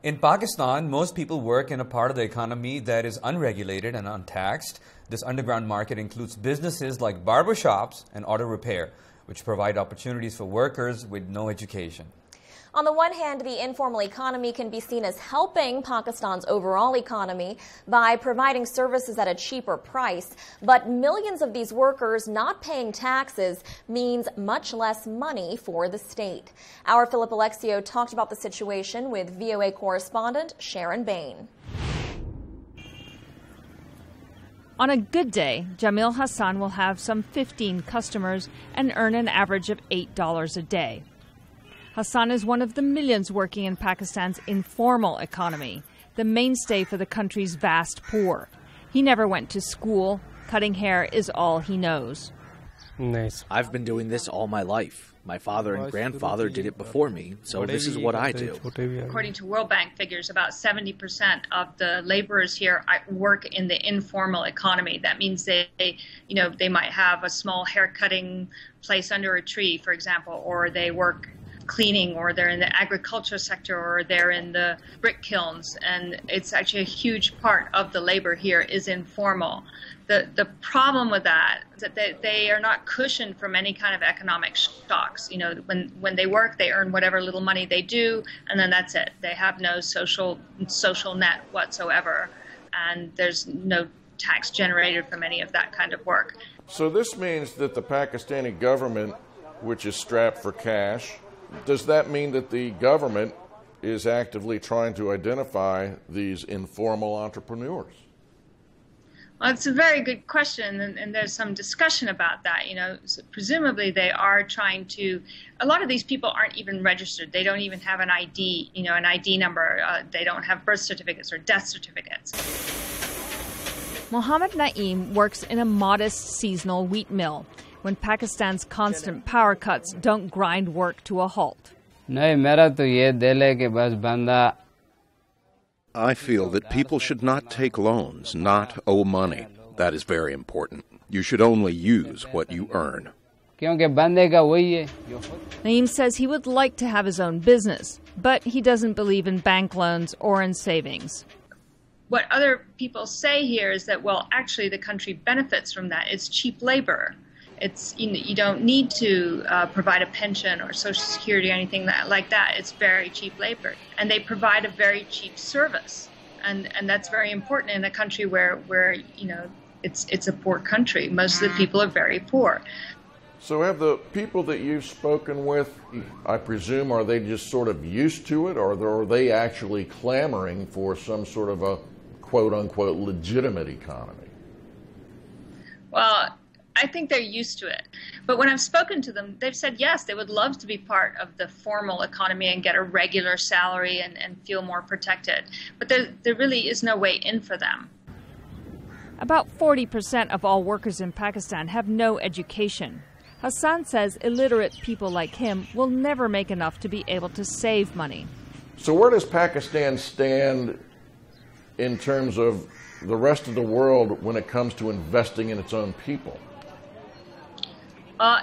In Pakistan, most people work in a part of the economy that is unregulated and untaxed. This underground market includes businesses like barbershops and auto repair, which provide opportunities for workers with no education. On the one hand, the informal economy can be seen as helping Pakistan's overall economy by providing services at a cheaper price. But millions of these workers not paying taxes means much less money for the state. Our Philip Alexiou talked about the situation with VOA correspondent Sharon Behn. On a good day, Jamil Hassan will have some 15 customers and earn an average of $8 a day. Hassan is one of the millions working in Pakistan's informal economy, the mainstay for the country's vast poor. He never went to school. Cutting hair is all he knows. Nice. I've been doing this all my life. My father and grandfather did it before me, so this is what I do. According to World Bank figures, about 70% of the laborers here work in the informal economy. That means they might have a small haircutting place under a tree, for example, or they work cleaning, or they're in the agriculture sector, or they're in the brick kilns, and it's actually a huge part of the labor here is informal. The problem with that is that they are not cushioned from any kind of economic shocks. You know, when they work, they earn whatever little money they do, and then that's it. They have no social net whatsoever, and there's no tax generated from any of that kind of work. So this means that the Pakistani government, which is strapped for cash, does that mean that the government is actively trying to identify these informal entrepreneurs? Well, it's a very good question, and there's some discussion about that. You know, so presumably they are trying to. A lot of these people aren't even registered. They don't even have an ID, an ID number. They don't have birth certificates or death certificates. Mohammed Naeem works in a modest seasonal wheat mill when Pakistan's constant power cuts don't grind work to a halt. I feel that people should not take loans, not owe money. That is very important. You should only use what you earn. Naeem says he would like to have his own business, but he doesn't believe in bank loans or in savings. What other people say here is that, well, actually the country benefits from that. It's cheap labor. It's you don't need to provide a pension or Social Security or anything like that. It's very cheap labor, and they provide a very cheap service, and that's very important in a country where it's a poor country. Most of the people are very poor. So have the people that you've spoken with, I presume, are they just sort of used to it, or are they actually clamoring for some sort of a quote-unquote legitimate economy? Well, I think they're used to it. But when I've spoken to them, they've said yes, they would love to be part of the formal economy and get a regular salary and feel more protected. But there really is no way in for them. About 40% of all workers in Pakistan have no education. Hassan says illiterate people like him will never make enough to be able to save money. So where does Pakistan stand in terms of the rest of the world when it comes to investing in its own people?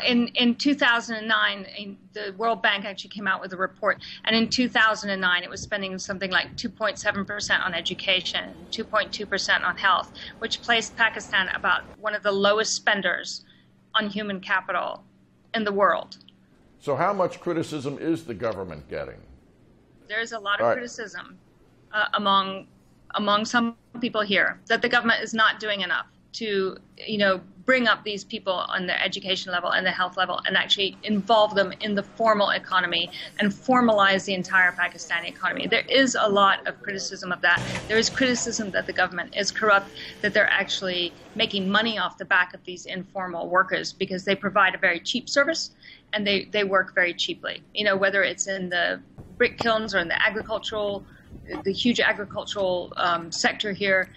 In 2009, the World Bank actually came out with a report, and in 2009 it was spending something like 2.7% on education, 2.2% on health, which placed Pakistan about one of the lowest spenders on human capital in the world. So how much criticism is the government getting? There is a lot of criticism among some people here that the government is not doing enough to, bring up these people on their education level and the health level and actually involve them in the formal economy and formalize the entire Pakistani economy. There is a lot of criticism of that. There is criticism that the government is corrupt, that they're actually making money off the back of these informal workers because they provide a very cheap service and they work very cheaply. Whether it's in the brick kilns or in the huge agricultural sector here,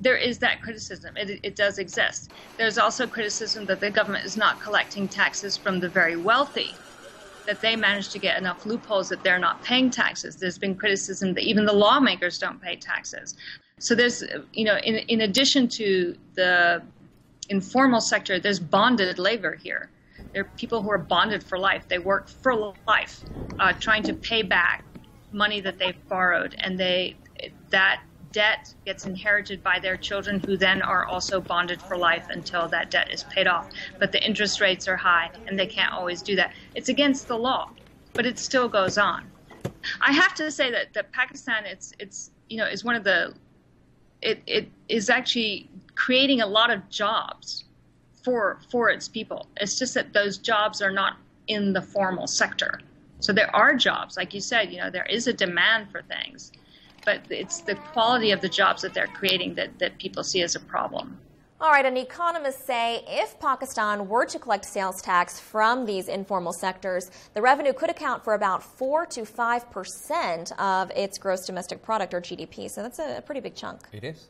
there is that criticism. It does exist. There's also criticism that the government is not collecting taxes from the very wealthy, that they manage to get enough loopholes that they're not paying taxes. There's been criticism that even the lawmakers don't pay taxes. So there's, in addition to the informal sector, there's bonded labor here. There are people who are bonded for life. They work for life, trying to pay back money that they've borrowed, and that debt gets inherited by their children, who then are also bonded for life until that debt is paid off. But the interest rates are high, and they can't always do that. It's against the law, but it still goes on. I have to say that Pakistan, is one of the, it is actually creating a lot of jobs for its people. It's just that those jobs are not in the formal sector. So there are jobs, like you said, there is a demand for things, but it's the quality of the jobs that they're creating that people see as a problem. All right, and economists say if Pakistan were to collect sales tax from these informal sectors, the revenue could account for about 4 to 5% of its gross domestic product, or GDP. So that's a pretty big chunk. It is.